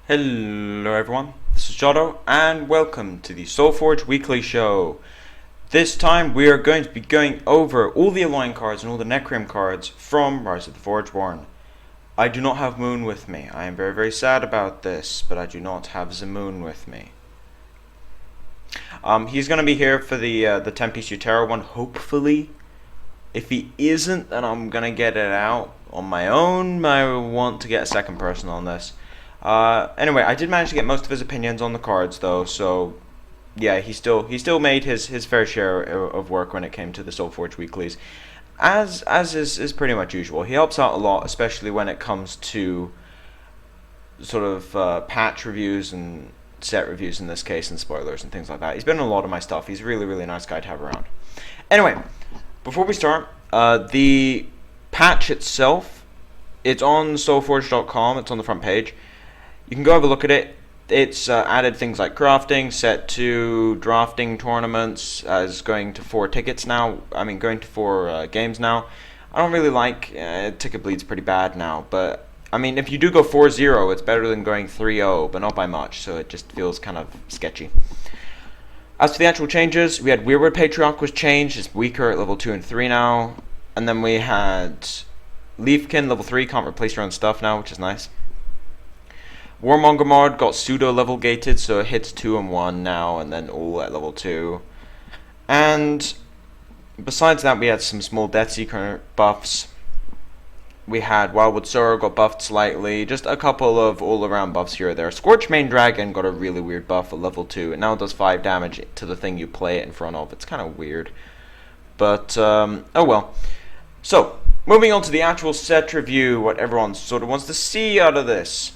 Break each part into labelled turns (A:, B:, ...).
A: Hello everyone, this is Jotto and welcome to the Solforge Weekly Show. This time we are going to be going over all the Alloying cards and all the Necrim cards from Rise of the Forgeborn. I do not have Moon with me. I am very sad about this, but I do not have the Moon with me. He's going to be here for the 10-piece Utero one, hopefully. If he isn't, then I'm going to get it out on my own. I want to get a second person on this. Anyway, I did manage to get most of his opinions on the cards, though, so yeah, he still made his fair share of work when it came to the Solforge weeklies, as is pretty much usual. He helps out a lot, especially when it comes to sort of patch reviews and set reviews in this case, and spoilers and things like that. He's been in a lot of my stuff. He's a really nice guy to have around. Anyway, before we start, the patch itself, it's on solforge.com. It's on the front page. You can go have a look at it. It's added things like crafting, set to drafting tournaments, as going to 4 tickets now. I mean, going to 4 games now. I don't really like ticket bleed's pretty bad now, but I mean, if you do go 4-0, it's better than going 3-0, but not by much. So it just feels kind of sketchy. As for the actual changes, we had Weirwood Patriarch was changed. It's weaker at level 2 and 3 now, and then we had Leafkin level 3 can't replace your own stuff now, which is nice. Warmonger mod got pseudo level gated, so it hits 2 and 1 now, and then all at level 2. And besides that, we had some small Deathseeker buffs. We had Wildwood Sorrow got buffed slightly, just a couple of all-around buffs here or there. Scorchmane Dragon got a really weird buff at level 2. It now does 5 damage to the thing you play it in front of. It's kind of weird, but oh well. So, moving on to the actual set review, what everyone sort of wants to see out of this.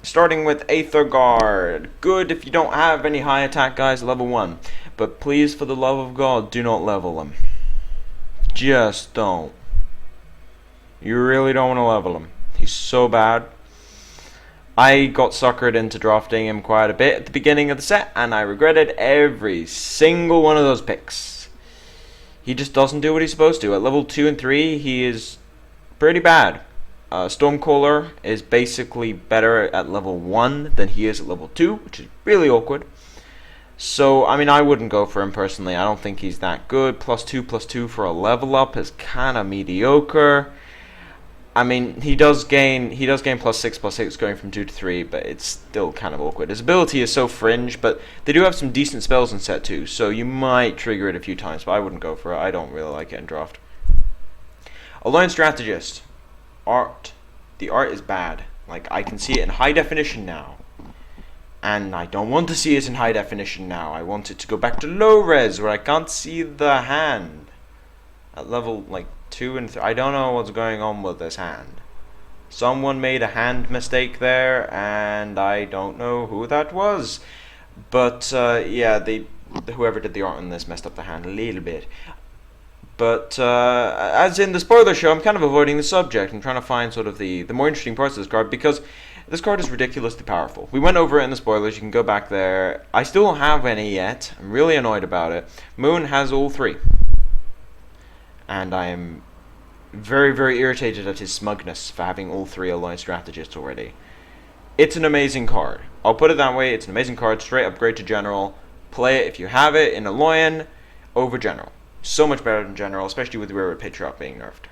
A: Starting with Aether Guard. Good if you don't have any high attack guys level 1. But please, for the love of God, do not level him. Just don't. You really don't want to level him. He's so bad. I got suckered into drafting him quite a bit at the beginning of the set, and I regretted every single one of those picks. He just doesn't do what he's supposed to. At level 2 and 3, he is pretty bad. Stormcaller is basically better at level 1 than he is at level 2, which is really awkward. So, I mean, I wouldn't go for him personally. I don't think he's that good. +2/+2 for a level up is kind of mediocre. I mean, he does gain +6/+6 going from 2 to 3, but it's still kind of awkward. His ability is so fringe, but they do have some decent spells in set 2, so you might trigger it a few times, but I wouldn't go for it. I don't really like it in draft. Alliance Strategist. Art. The art is bad. Like, I can see it in high definition now. And I don't want to see it in high definition now. I want it to go back to low res where I can't see the hand. At level like 2 and 3. I don't know what's going on with this hand. Someone made a hand mistake there, and I don't know who that was. But yeah, whoever did the art on this messed up the hand a little bit. But as in the spoiler show, I'm kind of avoiding the subject. I'm trying to find sort of the more interesting parts of this card, because this card is ridiculously powerful. We went over it in the spoilers. You can go back there. I still don't have any yet. I'm really annoyed about it. Moon has all 3. And I am very irritated at his smugness for having all 3 Alliance Strategists already. It's an amazing card. I'll put it that way. It's an amazing card. Straight upgrade to General. Play it if you have it in Alloyan over General. So much better than General, especially with Weirwood Patriarch being nerfed.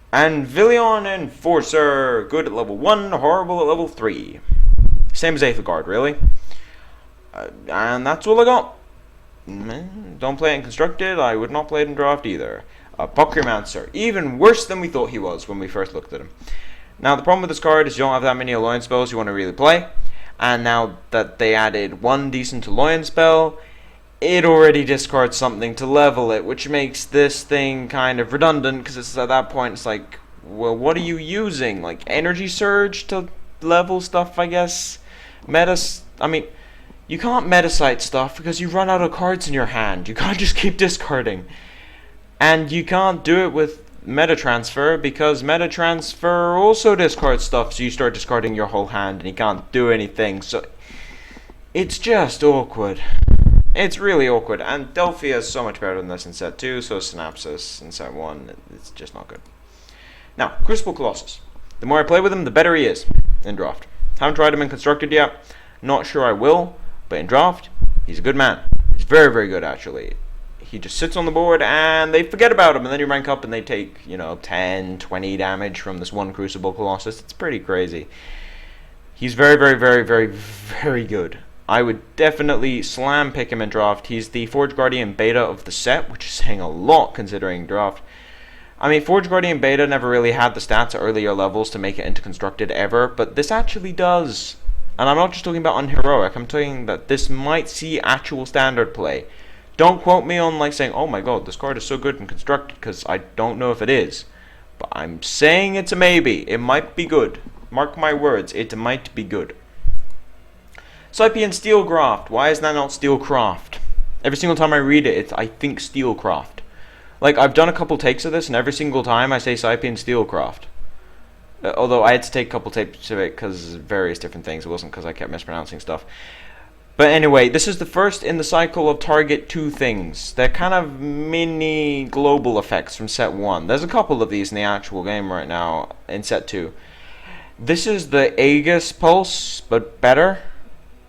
A: And Villion Enforcer, good at level 1, horrible at level 3. Same as Aether Guard, really. And that's all I got. Don't play it in Constructed, I would not play it in Draft either. Pocromancer, even worse than we thought he was when we first looked at him. Now, the problem with this card is you don't have that many Alliance spells you want to really play. And now that they added 1 decent Alliance spell, it already discards something to level it, which makes this thing kind of redundant, because it's at that point, it's like, well, what are you using? Like, Energy Surge to level stuff, I guess? I mean, you can't Metacite stuff because you run out of cards in your hand. You can't just keep discarding. And you can't do it with Meta Transfer, because Meta Transfer also discards stuff, so you start discarding your whole hand, and you can't do anything, so it's just awkward. It's really awkward, and Delphi is so much better than this in set 2, so Synapsis in set 1, it's just not good. Now, Crucible Colossus. The more I play with him, the better he is in draft. Haven't tried him in constructed yet. Not sure I will, but in draft, he's a good man. He's very, very good, actually. He just sits on the board and they forget about him, and then you rank up and they take, 10, 20 damage from this one Crucible Colossus. It's pretty crazy. He's very, very, very, very, very good. I would definitely slam pick him in draft. He's the Forge Guardian beta of the set, which is saying a lot considering draft. I mean, Forge Guardian beta never really had the stats at earlier levels to make it into constructed ever, but this actually does. And I'm not just talking about unheroic, I'm talking that this might see actual standard play. Don't quote me on saying, oh my god, this card is so good in constructed, because I don't know if it is. But I'm saying it's a maybe. It might be good. Mark my words, it might be good. Cypian Steelcraft. Why is that not Steelcraft? Every single time I read it, I think Steelcraft. I've done a couple takes of this, and every single time I say Cypian Steelcraft. Although I had to take a couple takes of it because various different things. It wasn't because I kept mispronouncing stuff. But anyway, this is the first in the cycle of target 2 things. They're kind of mini global effects from set 1. There's a couple of these in the actual game right now in set 2. This is the Aegis Pulse, but better.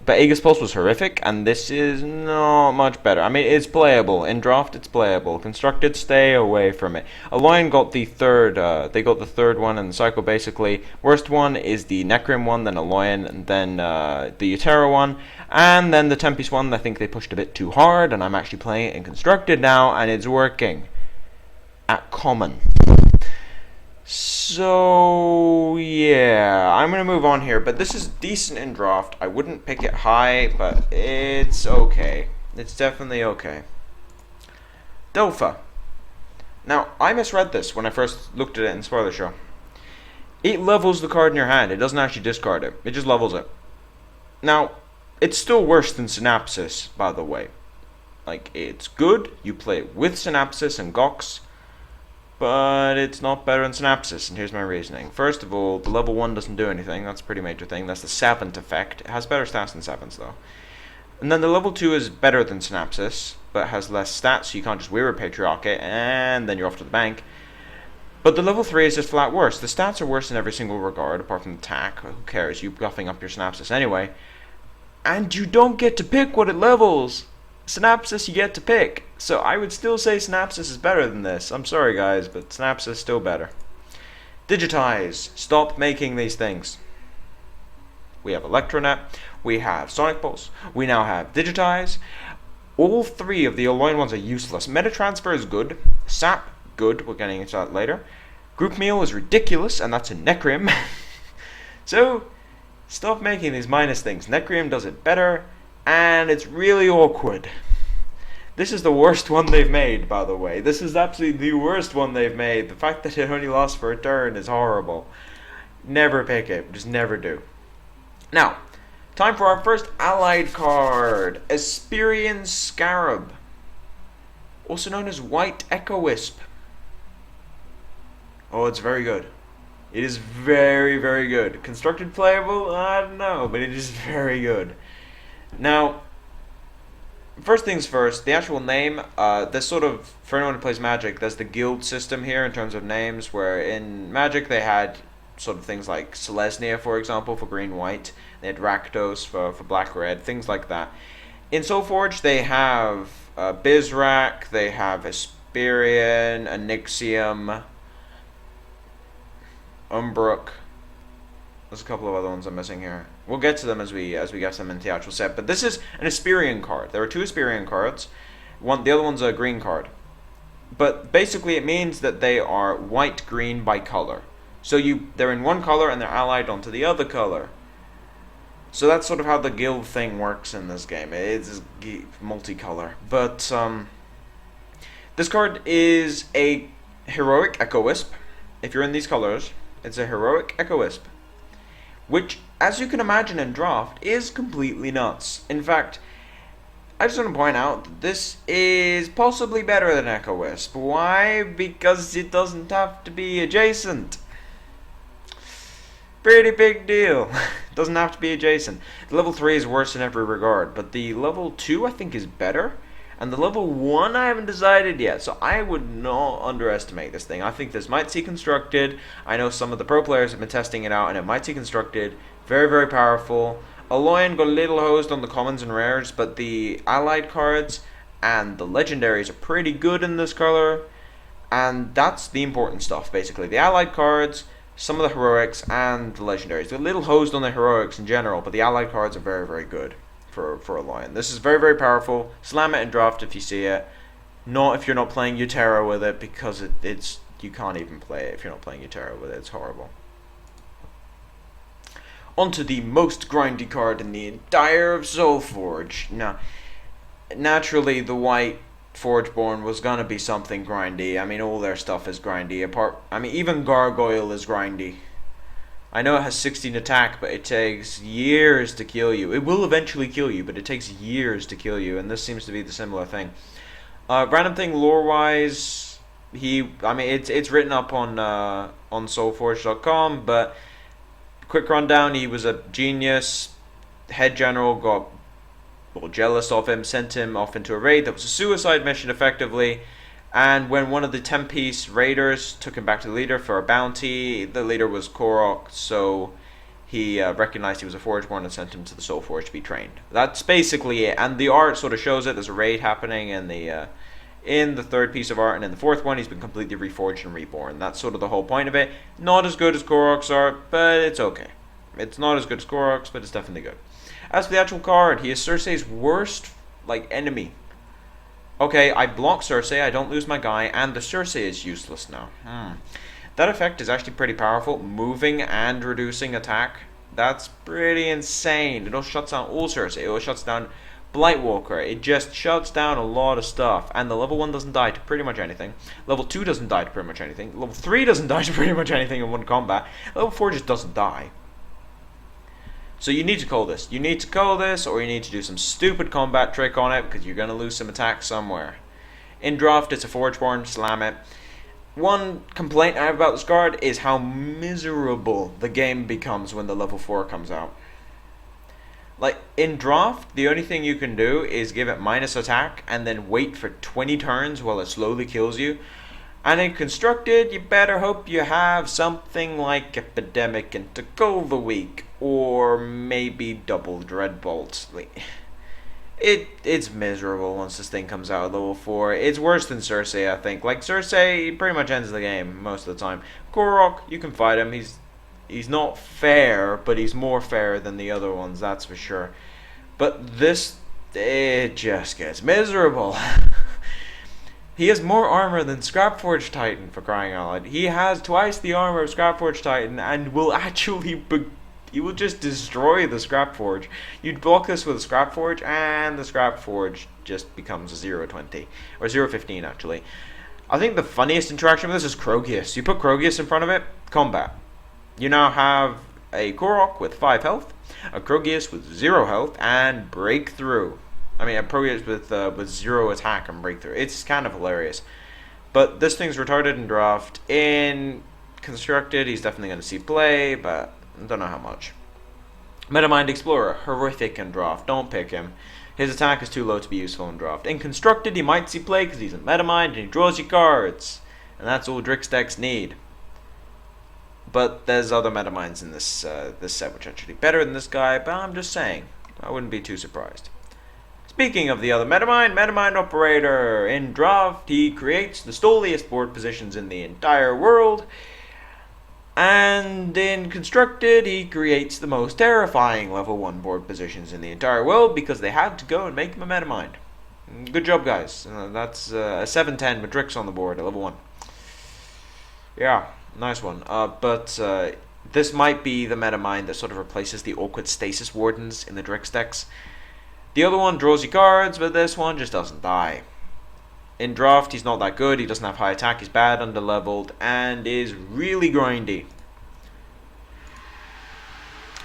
A: But Aegis Pulse was horrific, and this is not much better. I mean, it's playable. In draft, it's playable. Constructed, stay away from it. Alloyan got the third, they got the third one in the cycle, basically. Worst one is the Necrim one, then Alloyan, and then the Utera one, and then the Tempest one. I think they pushed a bit too hard, and I'm actually playing it in Constructed now, and it's working. At common. So, yeah, I'm going to move on here, but this is decent in draft. I wouldn't pick it high, but it's okay. It's definitely okay. Dofa. Now, I misread this when I first looked at it in Spoiler Show. It levels the card in your hand. It doesn't actually discard it. It just levels it. Now, it's still worse than Synapsis, by the way. It's good. You play it with Synapsis and Gox. But it's not better than Synapsis, and here's my reasoning. First of all, the level 1 doesn't do anything. That's a pretty major thing. That's the 7th effect. It has better stats than 7th, though. And then the level 2 is better than Synapsis, but has less stats, so you can't just Weird Patriarch it, and then you're off to the bank. But the level 3 is just flat worse. The stats are worse in every single regard, apart from attack. Who cares? You're buffing up your Synapsis anyway. And you don't get to pick what it levels. Synapsis you get to pick. So I would still say Synapsis is better than this. I'm sorry guys, but Synapsis is still better. Digitize. Stop making these things. We have Electronet. We have Sonic Pulse. We now have Digitize. All 3 of the Alloyan ones are useless. Metatransfer is good. Sap, good. We're getting into that later. Group Meal is ridiculous, and that's a Necrim. So, stop making these minus things. Necrim does it better. And it's really awkward. This is the worst one they've made, by the way. This is absolutely the worst one they've made. The fact that it only lasts for a turn is horrible. Never pick it. Just never do. Now, time for our first allied card. Esperian Scarab. Also known as White Echo Wisp. Oh, it's very good. It is very, very good. Constructed playable? I don't know, but it is very good. Now, first things first, the actual name, there's sort of, for anyone who plays Magic, there's the guild system here in terms of names, where in Magic they had sort of things like Selesnya, for example, for green-white, they had Rakdos for black-red, things like that. In Solforge they have Bizrak, they have Esperian, Onyxium, Umbrook. There's a couple of other ones I'm missing here. We'll get to them as we get them into the actual set. But this is an Esperian card. There are 2 Esperian cards. The other one's a green card. But basically it means that they are white-green by color. So they're in one color and they're allied onto the other color. So that's sort of how the guild thing works in this game. It's multicolor. But this card is a heroic Echo Wisp. If you're in these colors, it's a heroic Echo Wisp. Which, as you can imagine in draft, is completely nuts. In fact, I just want to point out that this is possibly better than Echo Wisp. Why? Because it doesn't have to be adjacent. Pretty big deal. It doesn't have to be adjacent. The level 3 is worse in every regard, but the level 2 I think is better. And the level 1 I haven't decided yet, so I would not underestimate this thing. I think this might see constructed. I know some of the pro players have been testing it out, and it might see constructed. Very, very powerful. Aloyan got a little hosed on the commons and rares, but the allied cards and the legendaries are pretty good in this color. And that's the important stuff, basically. The allied cards, some of the heroics, and the legendaries. They're a little hosed on the heroics in general, but the allied cards are very, very good for Aloyan. This is very, very powerful. Slam it in draft if you see it. Not if you're not playing Utera with it, because it's you can't even play it if you're not playing Utera with it. It's horrible. Onto the most grindy card in the entire of Solforge. Now, naturally, the white Forgeborn was gonna be something grindy. I mean, all their stuff is grindy. Even Gargoyle is grindy. I know it has 16 attack, but it takes years to kill you. It will eventually kill you, but it takes years to kill you, and this seems to be the similar thing. Random thing, lore-wise, it's written up on Solforge.com, but quick rundown: he was a genius. Head general got jealous of him, sent him off into a raid that was a suicide mission, effectively. And when one of the 10-piece raiders took him back to the leader for a bounty, the leader was Korok, so he recognized he was a Forgeborn and sent him to the Solforge to be trained. That's basically it, and the art sort of shows it. There's a raid happening in the third piece of art, and in the fourth one he's been completely reforged and reborn. That's sort of the whole point of it. Not as good as Korok's art, but it's okay. It's not as good as Korok's, but it's definitely good. As for the actual card, he is Cersei's worst enemy. Okay, I block Cersei, I don't lose my guy, and the Cersei is useless now. That effect is actually pretty powerful. Moving and reducing attack. That's pretty insane. It all shuts down all Cersei. It all shuts down Blightwalker. It just shuts down a lot of stuff. And the level 1 doesn't die to pretty much anything. Level 2 doesn't die to pretty much anything. Level 3 doesn't die to pretty much anything in one combat. Level 4 just doesn't die. So you need to call this. You need to call this, or you need to do some stupid combat trick on it, because you're going to lose some attack somewhere. In draft, it's a Forgeborn, slam it. One complaint I have about this card is how miserable the game becomes when the level 4 comes out. In draft, the only thing you can do is give it minus attack, and then wait for 20 turns while it slowly kills you. And in Constructed, you better hope you have something like Epidemic into Golva Week, or maybe double Dreadbolt. It's miserable once this thing comes out at level 4. It's worse than Cersei, I think. Cersei pretty much ends the game most of the time. Korok, you can fight him. He's not fair, but he's more fair than the other ones, that's for sure. But this, it just gets miserable. He has more armor than Scrapforge Titan, for crying out loud. He has twice the armor of Scrapforge Titan, and will actually he will just destroy the Scrapforge. You'd block this with a Scrapforge, and the Scrapforge just becomes a 0-20. Or 0-15, actually. I think the funniest interaction with this is Krogius. You put Krogius in front of it, combat. You now have a Korok with 5 health, a Krogius with 0 health, and Breakthrough. A Krogius with 0 attack and Breakthrough. It's kind of hilarious. But this thing's retarded in draft. In Constructed, he's definitely going to see play, but I don't know how much. Metamind Explorer, horrific in draft. Don't pick him. His attack is too low to be useful in draft. In Constructed, he might see play because he's in Metamind and he draws you cards. And that's all Drix decks need. But there's other Metaminds in this set which are actually better than this guy, but I'm just saying. I wouldn't be too surprised. Speaking of the other Metamind Operator. In draft, he creates the stoliest board positions in the entire world. And in Constructed, he creates the most terrifying level 1 board positions in the entire world because they had to go and make him a Metamind. Good job, guys. That's a 7-10 with Drix on the board at level 1. Yeah, nice one. But this might be the Metamind that sort of replaces the awkward Stasis Wardens in the Drix decks. The other one draws you cards, but this one just doesn't die. In draft, he's not that good. He doesn't have high attack. He's bad, underleveled, and is really grindy.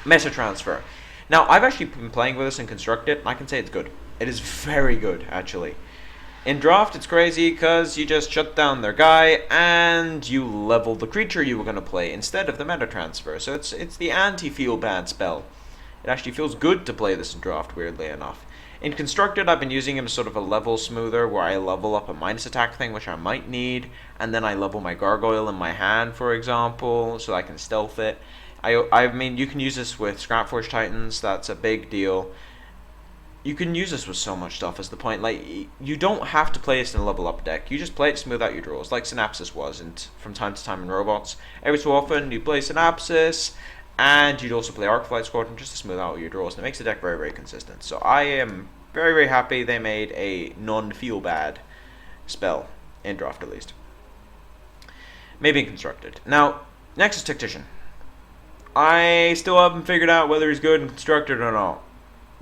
A: Meta Transfer. Now, I've actually been playing with this in Constructed, and I can say it's good. It is very good, actually. In draft, it's crazy because you just shut down their guy, and you level the creature you were going to play instead of the Meta Transfer. So it's the anti-feel-bad spell. It actually feels good to play this in draft, weirdly enough. In Constructed, I've been using him as sort of a level smoother, where I level up a minus attack thing, which I might need, and then I level my Gargoyle in my hand, for example, so I can stealth it. I mean, you can use this with Scrapforge Titans. That's a big deal. You can use this with so much stuff. Is the point? Like, you don't have to play this in a level up deck. You just play it to smooth out your draws, like Synapsis was, and from time to time in Robots. Every so often, you play Synapsis, and you'd also play Arcflight Squadron just to smooth out your draws, and it makes the deck very, very consistent. So I am very, very happy they made a non-feel-bad spell, in Draft at least. Maybe in Constructed. Now, next is Tactician. I still haven't figured out whether he's good in Constructed or not.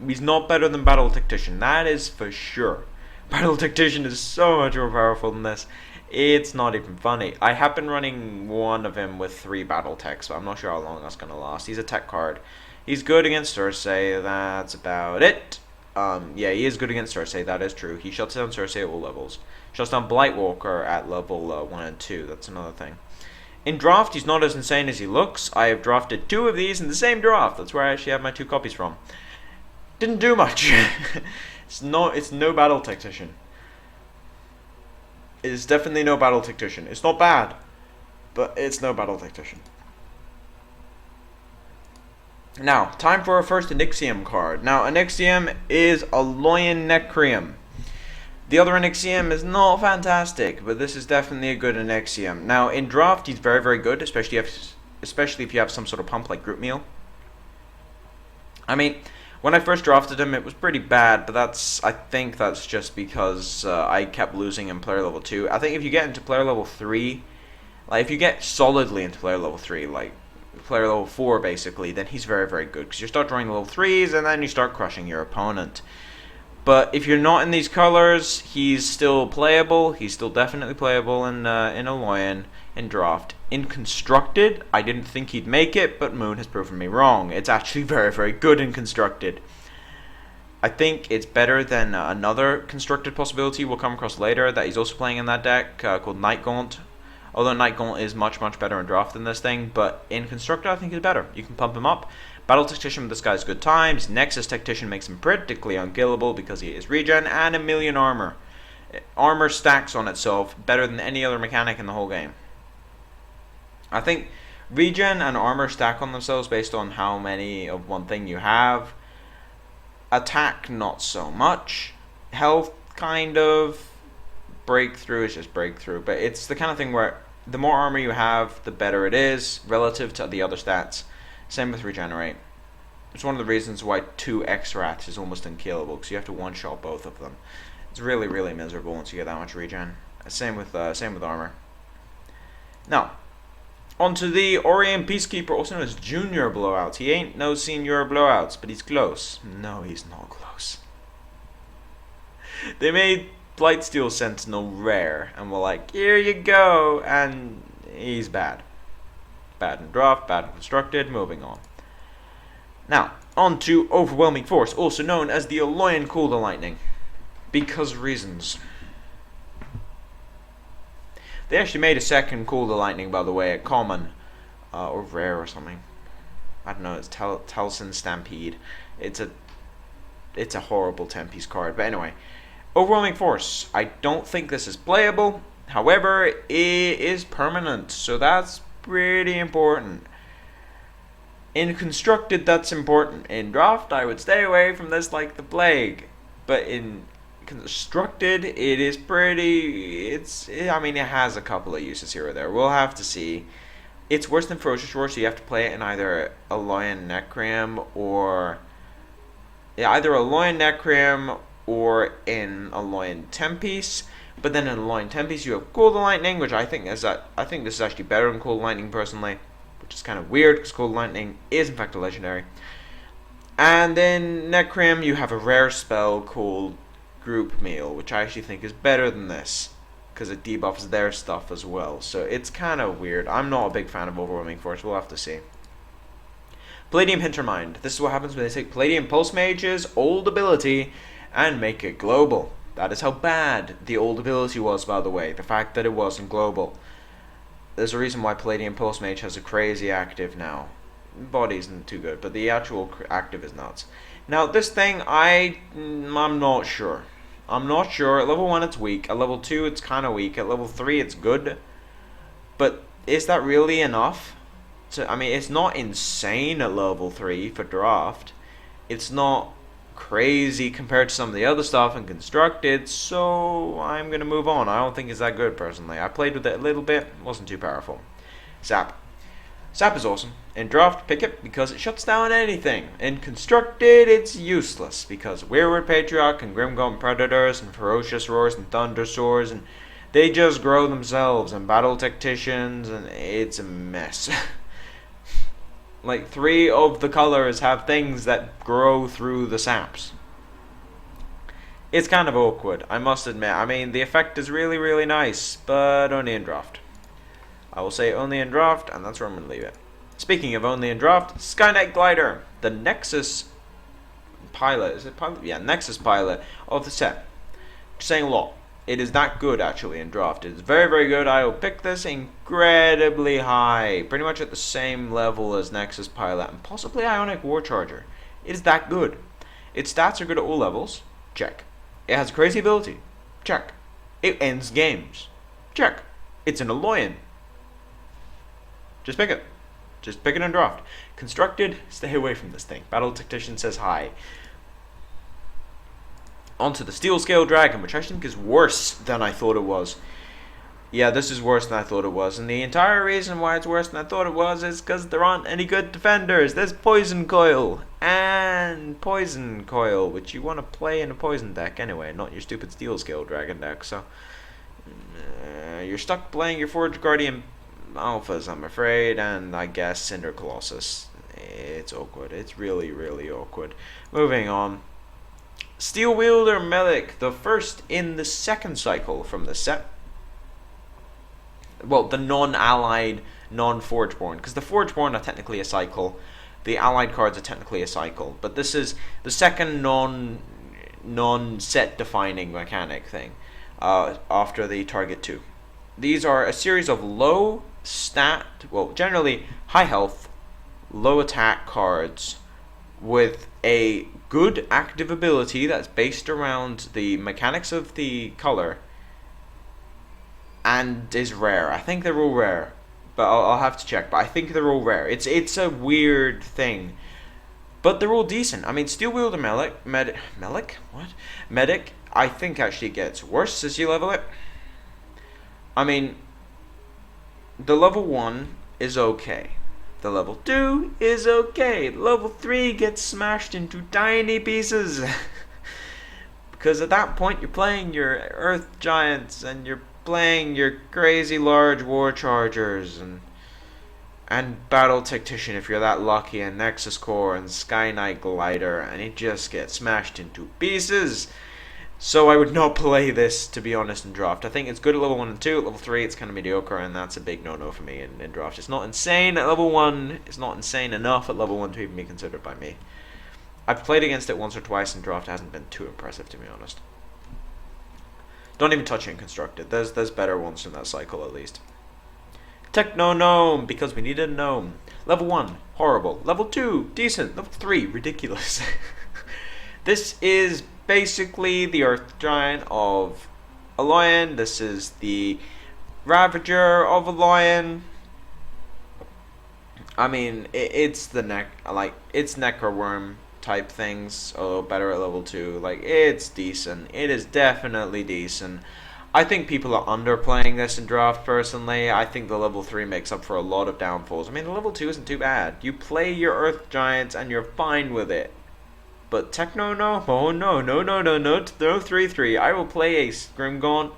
A: He's not better than Battle Tactician, that is for sure. Battle Tactician is so much more powerful than this. It's not even funny. I have been running one of him with 3 Battle Techs, but I'm not sure how long that's going to last. He's a tech card. He's good against Cersei, that's about it. Yeah, he is good against Cersei, that is true. He shuts down Cersei at all levels. Shuts down Blightwalker at level 1 and 2, that's another thing. In draft, he's not as insane as he looks. I have drafted 2 of these in the same draft. That's where I actually have my 2 copies from. Didn't do much. It's no Battle Tactician. It is definitely no Battle Tactician. It's not bad, but it's no Battle Tactician. Now, time for our first Onyxium card. Now, Onyxium is Aloyan Necrium. The other Onyxium is not fantastic, but this is definitely a good Onyxium. Now, in draft, he's very, very good, especially if you have some sort of pump like Group Meal. I mean, when I first drafted him, it was pretty bad, but I think that's just because I kept losing in player level 2. I think if you get into player level 3, like if you get solidly into player level 3, like player level 4 basically, then he's very, very good, because you start drawing level 3s and then you start crushing your opponent. But if you're not in these colors, he's still playable. He's still definitely playable in Aloyan, in draft. In Constructed, I didn't think he'd make it, but Moon has proven me wrong. It's actually very, very good in Constructed. I think it's better than another Constructed possibility we'll come across later that he's also playing in that deck called Night Gaunt. Although Night Gaunt is much, much better in draft than this thing, but in Constructed I think he's better. You can pump him up. Battle Tactician with this guy's good times. Nexus Tactician makes him practically unkillable because he is regen and 1,000,000 armor. Armor stacks on itself better than any other mechanic in the whole game. I think regen and armor stack on themselves based on how many of one thing you have. Attack, not so much. Health, kind of. Breakthrough is just breakthrough. But it's the kind of thing where the more armor you have, the better it is relative to the other stats. Same with Regenerate. It's one of the reasons why 2 X-Rats is almost unkillable, because you have to one-shot both of them. It's really, really miserable once you get that much regen. Same with armor. Now, onto the Orient Peacekeeper, also known as Junior Blowouts. He ain't no Senior Blowouts, but he's close. No, he's not close. They made Blightsteel Sentinel rare, and were like, here you go, and he's bad. Bad in draft, bad in Constructed, moving on. Now, on to Overwhelming Force, also known as the Aloyan Cool the Lightning. Because reasons. They actually made a second Cool the Lightning, by the way, at Common, or Rare or something. I don't know, it's Telson Stampede. It's a horrible 10-piece card, but anyway. Overwhelming Force, I don't think this is playable, however, it is permanent, so that's pretty important. In Constructed, that's important. In draft, I would stay away from this like the plague. But in Constructed, it is pretty. I mean, it has a couple of uses here or there. We'll have to see. It's worse than Ferocious Roar, so you have to play it in either Aloyan Necrium or or in Aloyan 10-piece. But then in Aloyan 10-piece, you have Cool the Lightning, which I think this is actually better than Cool the Lightning personally, which is kind of weird because Cool the Lightning is in fact a legendary. And then Necrium, you have a rare spell called Group Meal, which I actually think is better than this because it debuffs their stuff as well. So it's kind of weird. I'm not a big fan of Overwhelming Force. We'll have to see. Palladium Hintermind. This is what happens when they take Palladium Pulse Mage's old ability and make it global. That is how bad the old ability was, by the way. The fact that it wasn't global. There's a reason why Palladium Pulse Mage has a crazy active now. Body isn't too good, but the actual active is nuts. Now, this thing, I'm not sure. I'm not sure. At level 1, it's weak. At level 2, it's kind of weak. At level 3, it's good. But is that really enough? So I mean, it's not insane at level 3 for draft. It's not crazy compared to some of the other stuff in constructed, so I'm gonna move on. I don't think it's that good personally. I played with it a little bit, wasn't too powerful. Zap. Zap is awesome. In draft, pick it because it shuts down anything. In constructed, it's useless because Wayward Patriarch and Grimgone Predators and Ferocious Roars and Thunder Swords and they just grow themselves and Battle Tacticians and it's a mess. Like 3 of the colors have things that grow through the saps. It's kind of awkward, I must admit. I mean, the effect is really, really nice, but only in draft. I will say only in draft, and that's where I'm going to leave it. Speaking of only in draft, Skynet Glider, the Nexus pilot. Is it pilot? Yeah, Nexus pilot of the set. Saying a lot. It is that good, actually, in draft. It is very, very good. I will pick this incredibly high. Pretty much at the same level as Nexus pilot, and possibly Ionic War Charger. It is that good. Its stats are good at all levels. Check. It has a crazy ability. Check. It ends games. Check. It's an Aloyan. Just pick it. Just pick it in draft. Constructed, stay away from this thing. Battle Tactician says hi. Onto the Steel Scale Dragon, which I think is worse than I thought it was. Yeah, this is worse than I thought it was. And the entire reason why it's worse than I thought it was is because there aren't any good defenders. There's Poison Coil and Poison Coil, which you want to play in a Poison deck anyway, not your stupid Steel Scale Dragon deck. So you're stuck playing your Forge Guardian Alphas, I'm afraid, and I guess Cinder Colossus. It's awkward. It's really, really awkward. Moving on. Steel Wielder Melik, the first in the second cycle from the set. Well, the non-allied, non-Forgeborn, because the Forgeborn are technically a cycle. The allied cards are technically a cycle, but this is the second non-set defining mechanic thing after the target 2. These are a series of low stat, well, generally high health, low attack cards with a good active ability that's based around the mechanics of the color and is rare. I think they're all rare, but I'll have to check, but I think they're all rare. It's a weird thing, but they're all decent. I mean, Steel Wielder Medic, I think actually gets worse as you level it. I mean, the level 1 is okay. The level 2 is okay. Level 3 gets smashed into tiny pieces. Because at that point you're playing your Earth Giants and you're playing your crazy large War Chargers and Battle Tactician if you're that lucky, and Nexus Core and Sky Knight Glider, and it just gets smashed into pieces. So I would not play this, to be honest, in draft. I think it's good at level 1 and 2. At level 3, it's kind of mediocre, and that's a big no-no for me in draft. It's not insane at level 1. It's not insane enough at level 1 to even be considered by me. I've played against it once or twice in draft. It hasn't been too impressive, to be honest. Don't even touch it in constructed. There's better ones from that cycle, at least. Techno Gnome, because we needed a gnome. Level 1, horrible. Level 2, decent. Level 3, ridiculous. This is basically the Earth Giant of Aloyan. This is the Ravager of Aloyan. I mean, it's the it's Necroworm type things, although better at level 2. Like, it's decent. It is definitely decent. I think people are underplaying this in draft, personally. I think the level 3 makes up for a lot of downfalls. I mean, the level 2 isn't too bad. You play your Earth Giants and you're fine with it. But Techno, no, oh no, no 3/3. I will play a Grimgaunt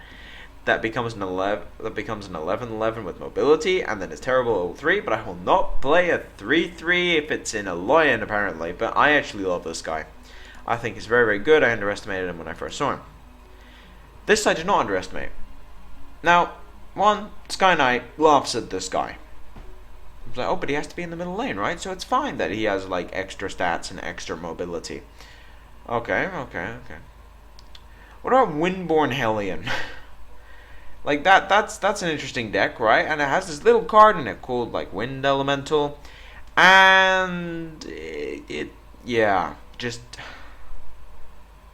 A: that becomes an 11/11 with mobility, and then it's terrible at level 3. But I will not play a 3/3 if it's in Aloyan, apparently. But I actually love this guy. I think he's very, very good. I underestimated him when I first saw him. This I did not underestimate. Now, Sky Knight laughs at this guy. I was like, oh, but he has to be in the middle lane, right? So it's fine that he has like extra stats and extra mobility. Okay. What about Windborn Hellion? Like that's an interesting deck, right? And it has this little card in it called like Wind Elemental, and yeah, just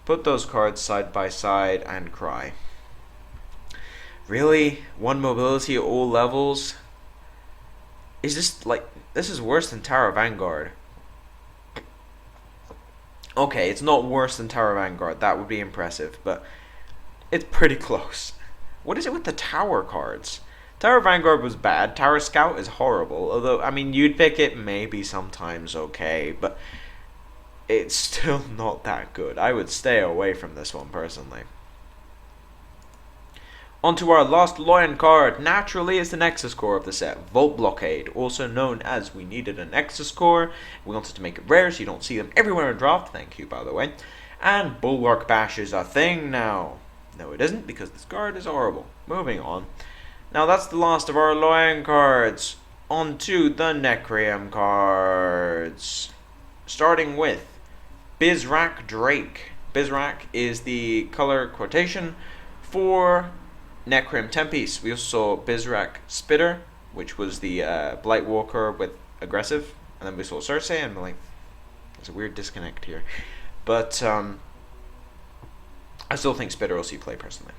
A: put those cards side by side and cry. Really? 1 mobility at all levels? Is this like This is worse than Tower of Vanguard. Okay, it's not worse than Tower of Vanguard. That would be impressive, but it's pretty close. What is it with the Tower cards? Tower of Vanguard was bad. Tower Scout is horrible. Although, I mean, you'd pick it maybe sometimes okay, but it's still not that good. I would stay away from this one personally. Onto our last Lion card. Naturally, is the Nexus core of the set. Volt Blockade, also known as we needed a Nexus core. We wanted to make it rare so you don't see them everywhere in draft. Thank you, by the way. And Bulwark Bash is a thing now. No, it isn't, because this card is horrible. Moving on. Now, that's the last of our Lion cards. Onto the Necreum cards. Starting with Bizrak Drake. Bizrak is the color quotation for Necreum Tempiece. We also saw Bizrak Spitter, which was the Blightwalker with aggressive, and then we saw Cersei, and like, there's a weird disconnect here. But I still think Spitter will see play personally.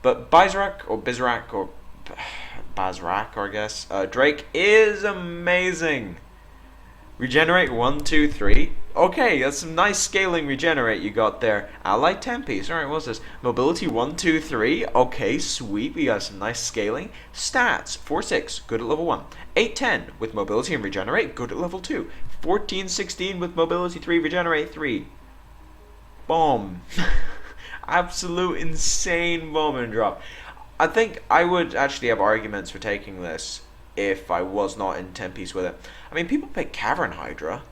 A: But Bizrak or Bazrak, I guess, Drake is amazing. Regenerate 1, 2, 3. Okay, that's some nice scaling regenerate you got there. Ally Tempiece. Alright, what's this? Mobility 1, 2, 3. Okay, sweet. We got some nice scaling. Stats 4, 6. Good at level 1. 8, 10 with mobility and regenerate. Good at level 2. 14, 16 with mobility 3. Regenerate 3. Bomb. Absolute insane bomb and drop. I think I would actually have arguments for taking this if I was not in 10-piece with it. I mean, people pick Cavern Hydra.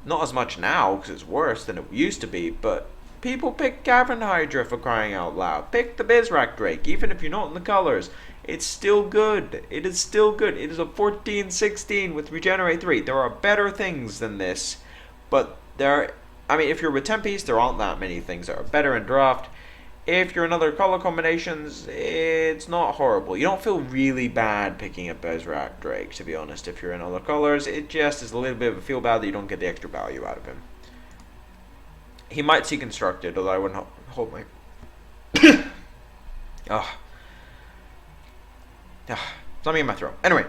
A: Not as much now, because it's worse than it used to be, but people pick Cavern Hydra for crying out loud. Pick the Bizrak Drake, even if you're not in the colors. It's still good. It is still good. It is a 14-16 with Regenerate 3. There are better things than this, but I mean, if you're with 10-piece, there aren't that many things that are better in draft. If you're in other color combinations, it's not horrible. You don't feel really bad picking up Bizrak Drake, to be honest, if you're in other colors. It just is a little bit of a feel bad that you don't get the extra value out of him. He might see Constructed, although I wouldn't hold my... something in my throat. Anyway,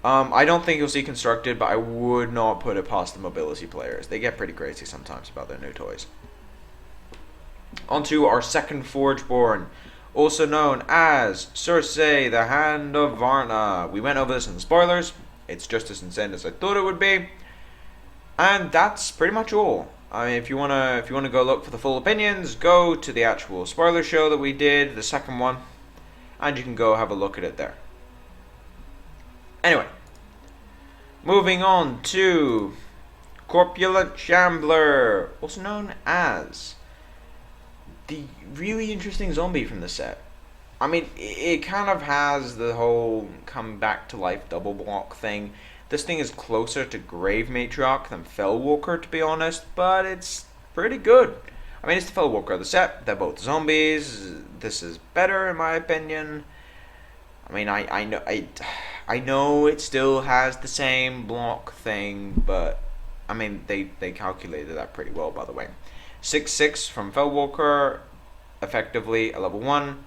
A: I don't think you'll see Constructed, but I would not put it past the mobility players. They get pretty crazy sometimes about their new toys. Onto our second Forgeborn, also known as Cersei, the Hand of Varna. We went over this in the spoilers. It's just as insane as I thought it would be, and that's pretty much all. I mean, if you wanna go look for the full opinions, go to the actual spoiler show that we did, the second one, and you can go have a look at it there. Anyway, moving on to Corpulent Shambler, also known as the really interesting zombie from the set. I mean, it kind of has the whole come back to life double block thing. This thing is closer to Grave Matriarch than Fellwalker, to be honest, but it's pretty good. I mean, it's the Fellwalker of the set. They're both zombies. This is better, in my opinion. I mean, I know it still has the same block thing, but I mean, they calculated that pretty well, by the way. 6/6 from Fellwalker, effectively a level 1,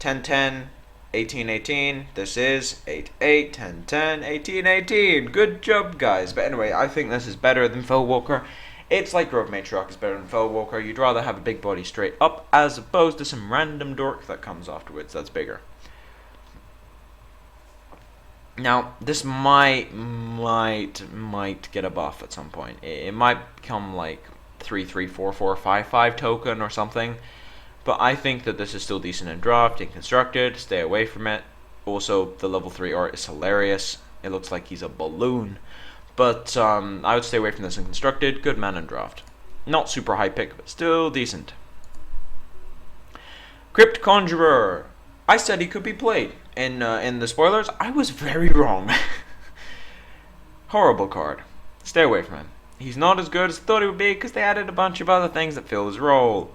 A: 10/10, 18/18. This is 8/8, 10/10, 18/18. Good job, guys. But anyway, I think this is better than Fellwalker. It's like Grove Matriarch is better than Fellwalker. You'd rather have a big body straight up as opposed to some random dork that comes afterwards that's bigger. Now, this might get a buff at some point. It might become like 3/3, 4/4, 5/5 token or something. But I think that this is still decent in draft and constructed. Stay away from it. Also, the level 3 art is hilarious. It looks like he's a balloon. But I would stay away from this in constructed. Good man in draft. Not super high pick, but still decent. Crypt Conjurer. I said he could be played in the spoilers. I was very wrong. Horrible card. Stay away from him. He's not as good as I thought he would be because they added a bunch of other things that fill his role.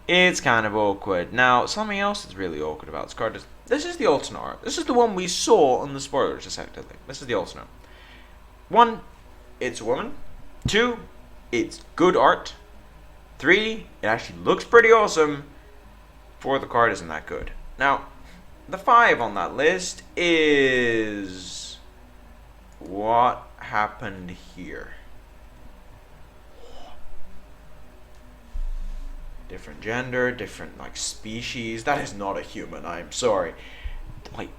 A: It's kind of awkward. Now, something else that's really awkward about this card is this is the alternate art. This is the one we saw on the spoilers, effectively. This is the alternate. 1, it's a woman. 2, it's good art. 3, it actually looks pretty awesome. 4, the card isn't that good. Now, the 5 on that list is What happened here? Different gender, different like species. That is not a human. I'm sorry. Like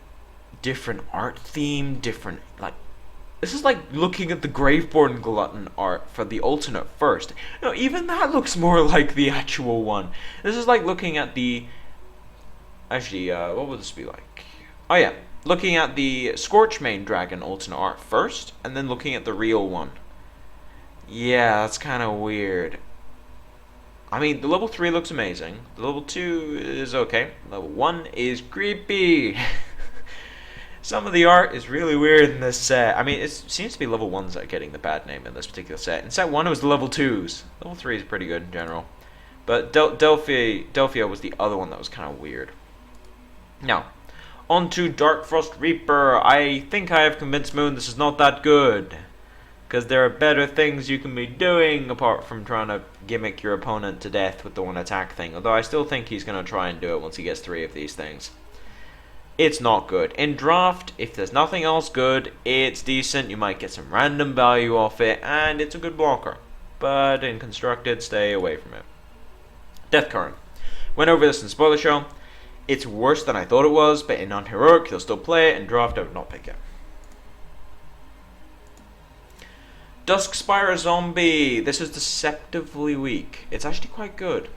A: different art theme, different like. This is like looking at the Graveborn Glutton art for the alternate first. No, even that looks more like the actual one. This is like looking at the. Actually, what would this be like? Oh yeah, looking at the Scorchmane Dragon alternate art first, and then looking at the real one. Yeah, that's kind of weird. I mean, the level 3 looks amazing. The level 2 is okay. Level 1 is creepy. Some of the art is really weird in this set. I mean, it seems to be level 1s that are getting the bad name in this particular set. In set 1, it was the level 2s. Level 3 is pretty good in general. But Delphia was the other one that was kind of weird. Now, on to Dark Frost Reaper. I think I have convinced Moon this is not that good. Because there are better things you can be doing apart from trying to gimmick your opponent to death with the one attack thing. Although I still think he's going to try and do it once he gets 3 of these things. It's not good. In draft, if there's nothing else good, it's decent. You might get some random value off it, and it's a good blocker. But in constructed, stay away from it. Death Current. Went over this in Spoiler Show. It's worse than I thought it was, but in non-heroic, you'll still play it. In draft, I would not pick it. Duskspire Zombie. This is deceptively weak. It's actually quite good.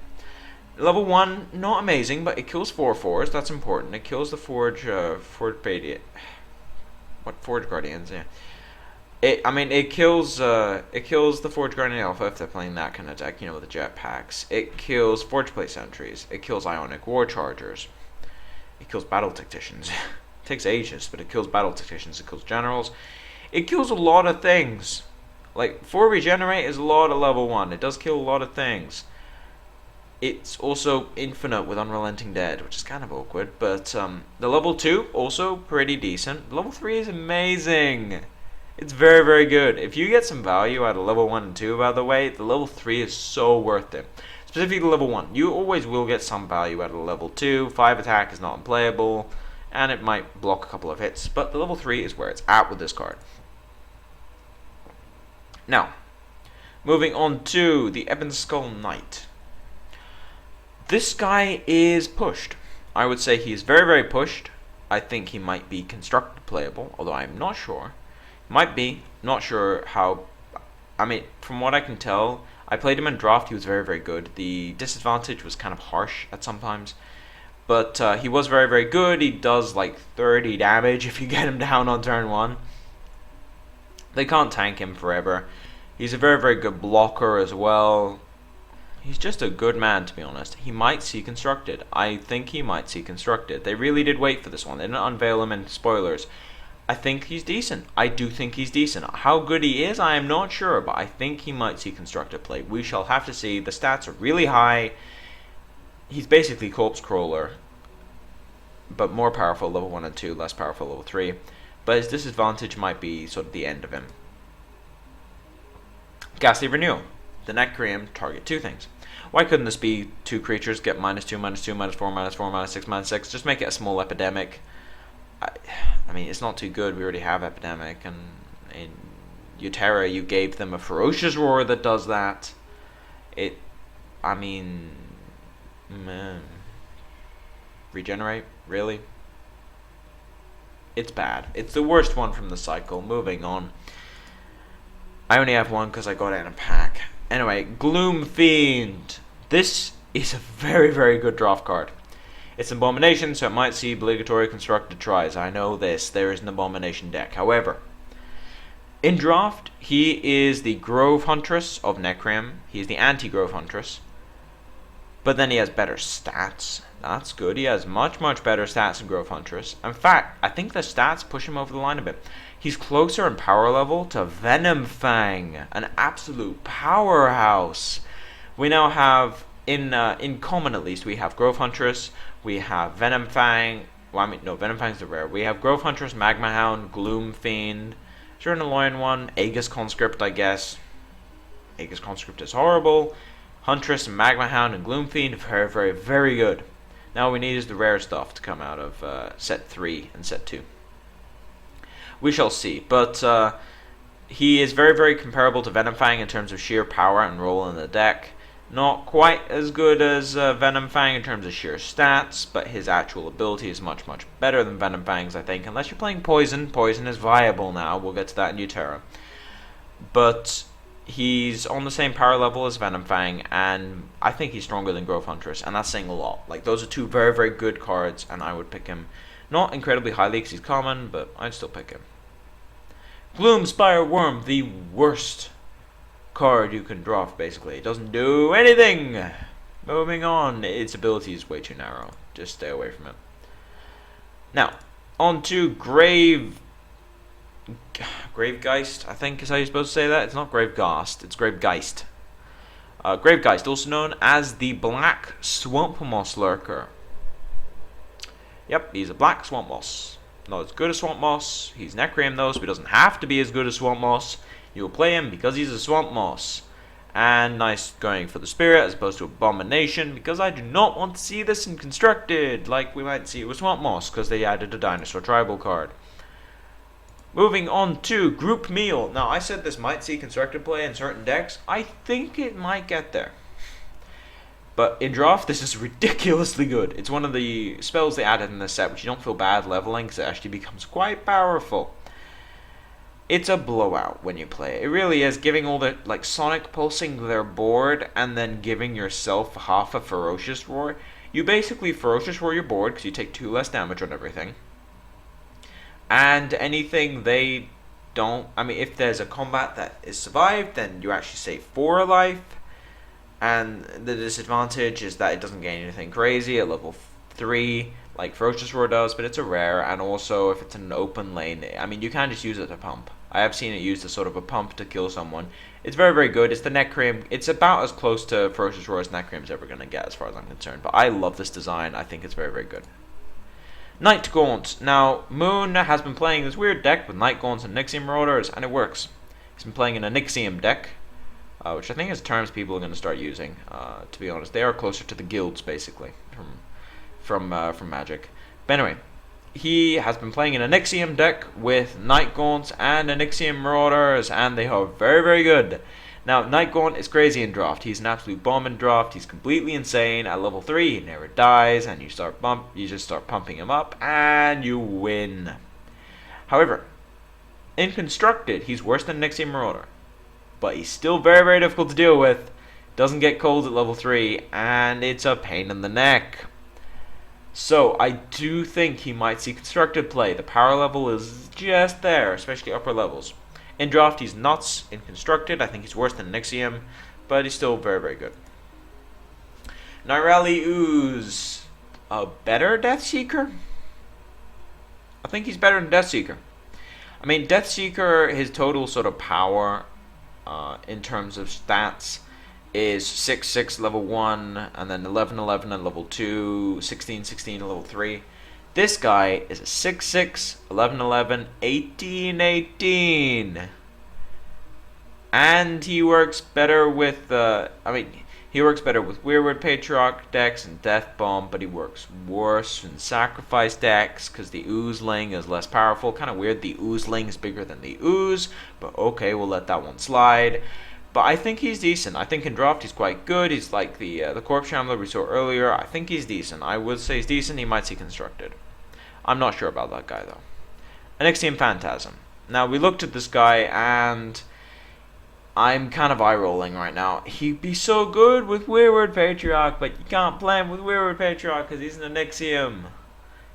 A: Level 1, not amazing, but it kills 4/4s. That's important. It kills the Forge Guardians, yeah. It kills the Forge Guardian Alpha if they're playing that kind of deck, you know, with the jetpacks. It kills Forge Plate Sentries. It kills Ionic War Chargers. It kills Battle Tacticians. It takes ages, but it kills Battle Tacticians. It kills Generals. It kills a lot of things. Like, 4 Regenerate is a lot of level 1. It does kill a lot of things. It's also infinite with Unrelenting Dead, which is kind of awkward. But the level 2, also pretty decent. Level 3 is amazing. It's very, very good. If you get some value out of level 1 and 2, by the way, the level 3 is so worth it. Specifically level 1. You always will get some value out of the level 2. 5 attack is not unplayable, and it might block a couple of hits. But the level 3 is where it's at with this card. Now, moving on to the Ebon Skull Knight. This guy is pushed. I would say he is very, very pushed. I think he might be constructed playable, although I'm not sure. Might be. Not sure how. I mean, from what I can tell, I played him in draft. He was very, very good. The disadvantage was kind of harsh at sometimes. But he was very, very good. He does like 30 damage if you get him down on turn 1. They can't tank him forever. He's a very, very good blocker as well. He's just a good man, to be honest. He might see constructed. I think he might see constructed. They really did wait for this one. They didn't unveil him in spoilers. I think he's decent. I do think he's decent. How good he is, I am not sure, but I think he might see constructed play. We shall have to see. The stats are really high. He's basically Corpse Crawler, but more powerful level 1 and 2, less powerful level 3. But his disadvantage might be sort of the end of him. Ghastly Renewal. The Necreum target 2 things. Why couldn't this be 2 creatures, get -2, -2, -4, -4, -6, -6? Just make it a small epidemic. I mean, it's not too good. We already have Epidemic, and in Uterra you gave them a Ferocious Roar that does that. I mean, man. Regenerate? Really? It's bad. It's the worst one from the cycle. Moving on. I only have one because I got it in a pack. Anyway, Gloom Fiend. This is a very, very good draft card. It's an Abomination, so it might see obligatory constructed tries. I know this. There is an Abomination deck. However, in draft, he is the Grove Huntress of Necreum. He is the anti-Grove Huntress. But then he has better stats. That's good. He has much, much better stats than Grove Huntress. In fact, I think the stats push him over the line a bit. He's closer in power level to Venom Fang, an absolute powerhouse. We now have, in common at least, we have Grove Huntress, we have Venom Fang. Well, I mean, no, Venom Fang's the rare. We have Grove Huntress, Magma Hound, Gloom Fiend. Is there an Alloyant one? Aegis Conscript, I guess. Aegis Conscript is horrible. Huntress, and Magma Hound, and Gloom Fiend, very, very, very good. Now what we need is the rare stuff to come out of set 3 and set 2. We shall see. But he is very, very comparable to Venom Fang in terms of sheer power and role in the deck. Not quite as good as Venom Fang in terms of sheer stats, but his actual ability is much, much better than Venom Fang's, I think. Unless you're playing Poison. Poison is viable now. We'll get to that in Utera. But he's on the same power level as Venom Fang, and I think he's stronger than Growth Huntress, and that's saying a lot. Like, those are two very, very good cards, and I would pick him. Not incredibly highly because he's common, but I'd still pick him. Gloomspire Worm, the worst card you can draft, basically. It doesn't do anything. Moving on. Its ability is way too narrow. Just stay away from it. Now, on to Gravegeist, I think is how you're supposed to say that. It's not Gravegeist, it's Gravegeist. Gravegeist, also known as the Black Swamp Moss Lurker. Yep, he's a black Swamp Moss. Not as good as Swamp Moss. He's Necream though, so he doesn't have to be as good as Swamp Moss. You'll play him because he's a Swamp Moss. And nice going for the Spirit as opposed to Abomination, because I do not want to see this in Constructed, like we might see it with Swamp Moss, because they added a Dinosaur Tribal card. Moving on to Group Meal. Now, I said this might see Constructed play in certain decks. I think it might get there. But in draft, this is ridiculously good. It's one of the spells they added in this set, which you don't feel bad leveling, because it actually becomes quite powerful. It's a blowout when you play it. It really is, giving all the, like, Sonic pulsing their board, and then giving yourself half a Ferocious Roar. You basically Ferocious Roar your board, because you take 2 less damage on everything. And anything they don't... I mean, if there's a combat that is survived, then you actually save 4 life. And the disadvantage is that it doesn't gain anything crazy at level 3, like Ferocious Roar does, but it's a rare, and also if it's in an open lane, I mean, you can just use it to pump. I have seen it used as sort of a pump to kill someone. It's very, very good. It's the Necream. It's about as close to Ferocious Roar as Necream's ever going to get, as far as I'm concerned. But I love this design. I think it's very, very good. Night Gaunt. Now, Moon has been playing this weird deck with Night Gaunts and Nixium Marauders, and it works. He's been playing in a Nixium deck, which I think is terms people are going to start using, to be honest. They are closer to the guilds, basically, from Magic. But anyway, he has been playing in a Nixium deck with Night Gaunts and a Nixium Marauders, and they are very, very good. Now, Night Gaunt is crazy in draft. He's an absolute bomb in draft. He's completely insane. At level 3, he never dies, and you just start pumping him up, and you win. However, in Constructed, he's worse than Nixium Marauder. But he's still very, very difficult to deal with. Doesn't get cold at level 3, and it's a pain in the neck. So, I do think he might see Constructed play. The power level is just there, especially upper levels. In draft, he's nuts. In Constructed, I think he's worse than Nixium, but he's still very, very good. Nirali Ooze. A better Deathseeker? I think he's better than Deathseeker. I mean, Deathseeker, his total sort of power in terms of stats is 6-6 level 1, and then 11-11 at level 2, 16-16 at level 3. This guy is a 6-6, 11-11, 18-18. And he works better with, he works better with Weirwood Patriarch decks and Death Bomb, but he works worse in Sacrifice decks because the Oozeling is less powerful. Kind of weird, the Oozeling is bigger than the Ooze, but okay, we'll let that one slide. But I think he's decent. I think in draft he's quite good. He's like the Corpse Shambler we saw earlier. I think he's decent. I would say he's decent. He might see Constructed. I'm not sure about that guy though. Onyxian Phantasm. Now we looked at this guy and I'm kind of eye-rolling right now. He'd be so good with Weirwood Patriarch, but you can't play him with Weirwood Patriarch because he's an Onyxium.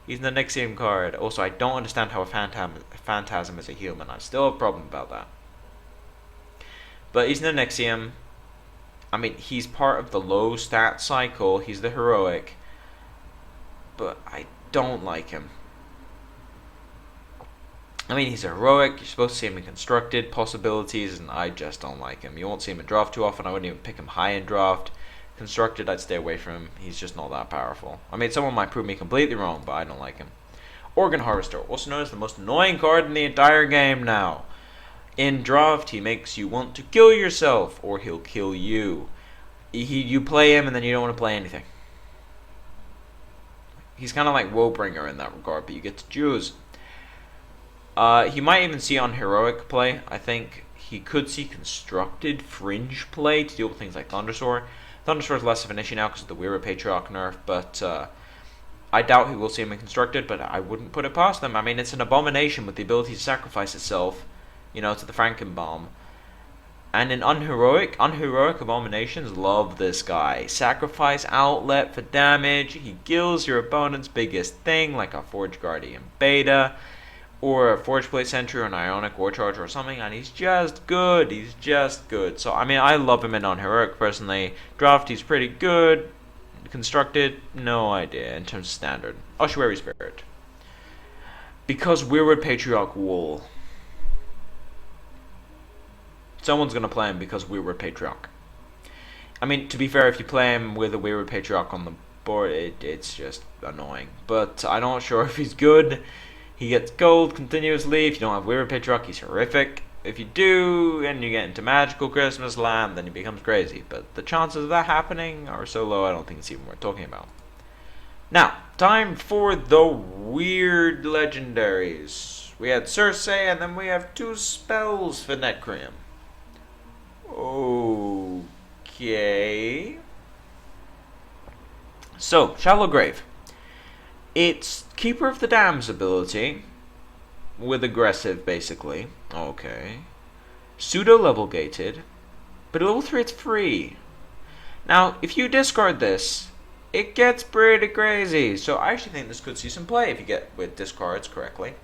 A: He's an Onyxium card. Also, I don't understand how a Phantasm is a human. I still have a problem about that. But he's an Onyxium. I mean, he's part of the low stat cycle. He's the heroic. But I don't like him. I mean, he's a heroic. You're supposed to see him in Constructed possibilities, and I just don't like him. You won't see him in draft too often. I wouldn't even pick him high in draft. Constructed, I'd stay away from him. He's just not that powerful. I mean, someone might prove me completely wrong, but I don't like him. Organ Harvester, also known as the most annoying card in the entire game now. In draft, he makes you want to kill yourself, or he'll kill you. You play him, and then you don't want to play anything. He's kind of like Woebringer in that regard, but you get to choose. He might even see on heroic play. I think he could see constructed fringe play to deal with things like Thundersword. Thundersword is less of an issue now because of the Weird Patriarch nerf, but I doubt he will see him in constructed, but I wouldn't put it past them. I mean, it's an abomination with the ability to sacrifice itself, to the Frankenbomb. And in unheroic abominations love this guy. Sacrifice outlet for damage. He kills your opponent's biggest thing, like a Forge Guardian Beta, or a Forge Plate Sentry, or an Ionic War Charge, or something, and he's just good. He's just good. So, I mean, I love him in unheroic personally. Draft, he's pretty good. Constructed, no idea in terms of standard. Ossuary Spirit. Because Weirwood Patriarch Wool. Someone's going to play him because Weirwood Patriarch. I mean, to be fair, if you play him with a Weirwood Patriarch on the board, it's just annoying. But I'm not sure if he's good. He gets gold continuously. If you don't have Weirwood Patriarch, he's horrific. If you do, and you get into Magical Christmas Land, then he becomes crazy. But the chances of that happening are so low, I don't think it's even worth talking about. Now, time for the weird legendaries. We had Cersei, and then we have 2 spells for Necreum. Okay. So, Shallow Grave. It's Keeper of the Dam's ability, with aggressive, basically. Okay. Pseudo level gated, but at level 3 it's free. Now, if you discard this, it gets pretty crazy. So I actually think this could see some play if you get with discards correctly.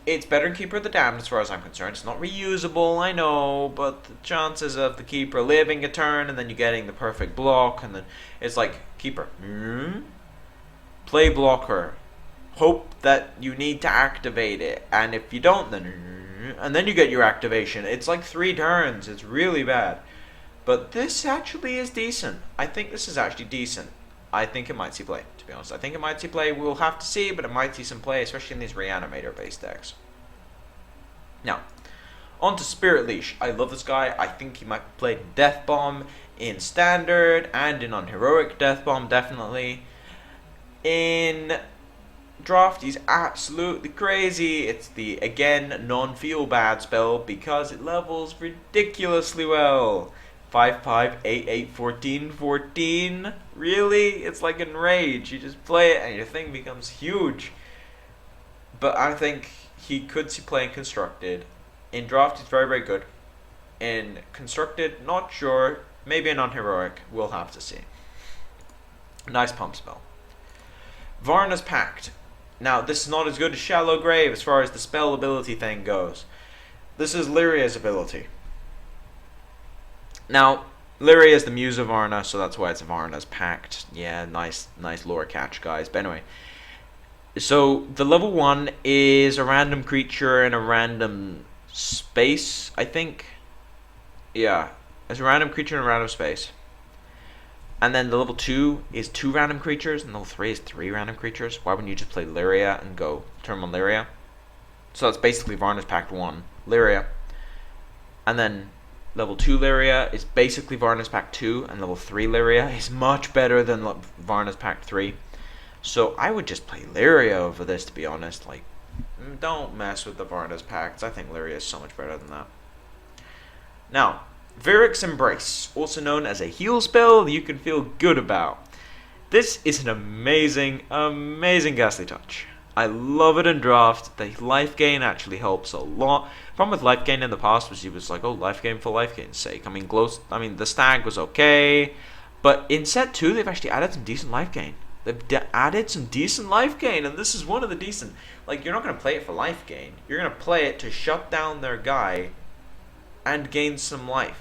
A: It's better than Keeper of the Damned as far as I'm concerned. It's not reusable, I know, but the chances of the Keeper living a turn and then you getting the perfect block, and then it's like, Keeper, play blocker, hope that you need to activate it, and if you don't, then and then you get your activation. It's like 3 turns. It's really bad. But this actually is decent. I think this is actually decent. I think it might see play, to be honest. I think it might see play. We'll have to see, but it might see some play, especially in these Reanimator-based decks. Now, on to Spirit Leash. I love this guy. I think he might play Death Bomb in Standard and in Unheroic Death Bomb, definitely. In Draft, he's absolutely crazy. It's the, again, non-feel-bad spell because it levels ridiculously well. 5/5, 8/8, 14/14. Really? It's like Enrage. You just play it and your thing becomes huge. But I think he could see playing Constructed. In Draft, he's very, very good. In Constructed, not sure. Maybe in Unheroic. We'll have to see. Nice pump spell. Varna's Pact. Now, this is not as good as Shallow Grave as far as the spell ability thing goes. This is Lyria's ability. Now, Lyria is the muse of Varna, so that's why it's Varna's Pact. Yeah, nice lore catch, guys. But anyway, so the level 1 is a random creature in a random space, I think. Yeah, it's a random creature in a random space. And then the level 2 is 2 random creatures, and level 3 is 3 random creatures. Why wouldn't you just play Lyria and go turn 1 Lyria? So that's basically Varna's Pact 1, Lyria. And then level 2 Lyria is basically Varna's Pact 2, and level 3 Lyria is much better than Varna's Pact 3. So I would just play Lyria over this, to be honest. Like, don't mess with the Varna's Pacts. I think Lyria is so much better than that. Now, Viric's Embrace, also known as a heal spell you can feel good about. This is an amazing, amazing Ghastly Touch. I love it in Draft. The life gain actually helps a lot. The problem with life gain in the past was he was like, oh, life gain for life gain's sake. I mean, the Stag was okay, but in set 2 they've actually added some decent life gain. They've added some decent life gain, and this is one of the decent. Like, you're not going to play it for life gain. You're going to play it to shut down their guy and gain some life.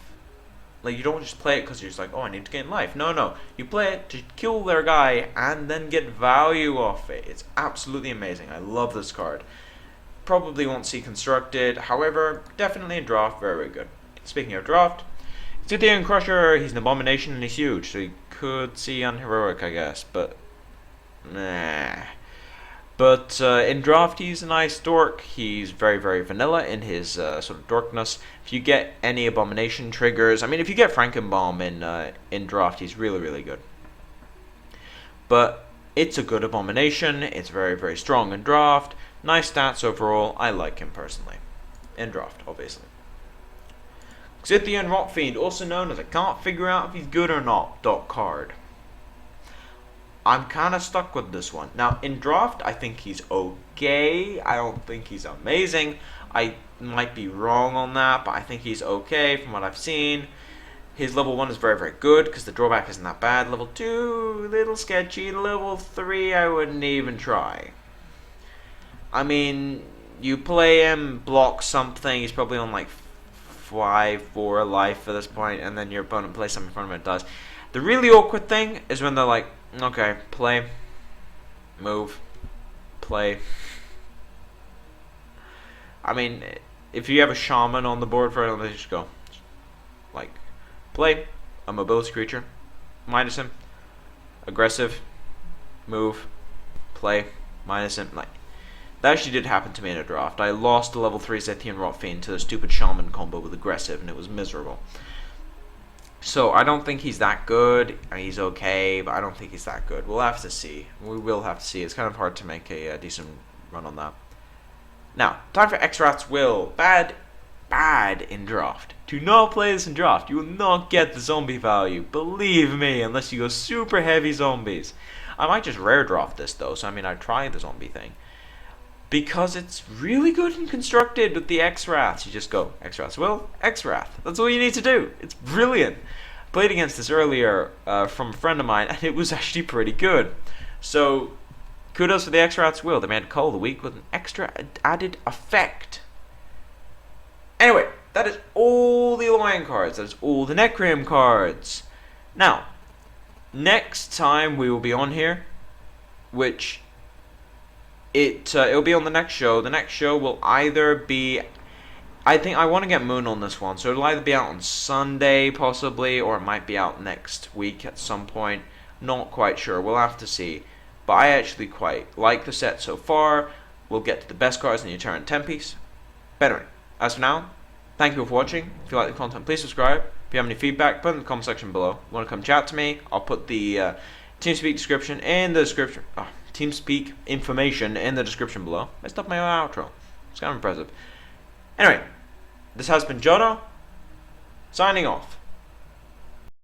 A: Like, you don't just play it because you're just like, oh, I need to gain life. No. You play it to kill their guy and then get value off it. It's absolutely amazing. I love this card. Probably won't see Constructed. However, definitely in Draft, very, very good. Speaking of Draft, Scythian Crusher, he's an abomination and he's huge. So you could see Unheroic, I guess. But, nah. But in Draft, he's a nice dork. He's very, very vanilla in his sort of dorkness. If you get any abomination triggers, I mean, if you get Frankenbomb in Draft, he's really, really good. But it's a good abomination. It's very, very strong in Draft. Nice stats overall. I like him personally. In draft, obviously. Xythian Rotfiend, also known as I can't figure out if he's good or not. Card. I'm kind of stuck with this one. Now, in draft, I think he's okay. I don't think he's amazing. I might be wrong on that, but I think he's okay from what I've seen. His level 1 is very, very good because the drawback isn't that bad. Level 2, a little sketchy. Level 3, I wouldn't even try. I mean, you play him, block something, he's probably on like 5-4 life at this point, and then your opponent plays something in front of him, it does. The really awkward thing is when they're like, okay, play, move, play. I mean, if you have a shaman on the board for it, they just go, like, play, a mobility creature, minus him, aggressive, move, play, minus him, like. That actually did happen to me in a draft. I lost a level 3 Xythian Rotfiend to the stupid Shaman combo with aggressive, and it was miserable. So, I don't think he's that good. He's okay, but I don't think he's that good. We'll have to see. We will have to see. It's kind of hard to make a decent run on that. Now, time for Xrath's Will. Bad in draft. Do not play this in draft. You will not get the zombie value. Believe me, unless you go super heavy zombies. I might just rare draft this, though. So, I mean, I'd try the zombie thing. Because it's really good and constructed with the Xwraths. You just go, Xwrath's Will, Xwrath. That's all you need to do. It's brilliant. Played against this earlier from a friend of mine, and it was actually pretty good. So, kudos for the Xwrath's Will. They made Call of the Week with an extra added effect. Anyway, that is all the Alliance cards. That is all the Necrim cards. Now, next time we will be on here, which... It'll be on the next show. The next show will either be... I think I want to get Moon on this one, so it'll either be out on Sunday, possibly, or it might be out next week at some point. Not quite sure. We'll have to see. But I actually quite like the set so far. We'll get to the best cards in the Uterran 10-piece. But anyway, as for now, thank you for watching. If you like the content, please subscribe. If you have any feedback, put it in the comment section below. If you want to come chat to me, I'll put the TeamSpeak description in the description... TeamSpeak information in the description below. Messed up my outro. It's kind of impressive. Anyway, this has been Jotto, signing off.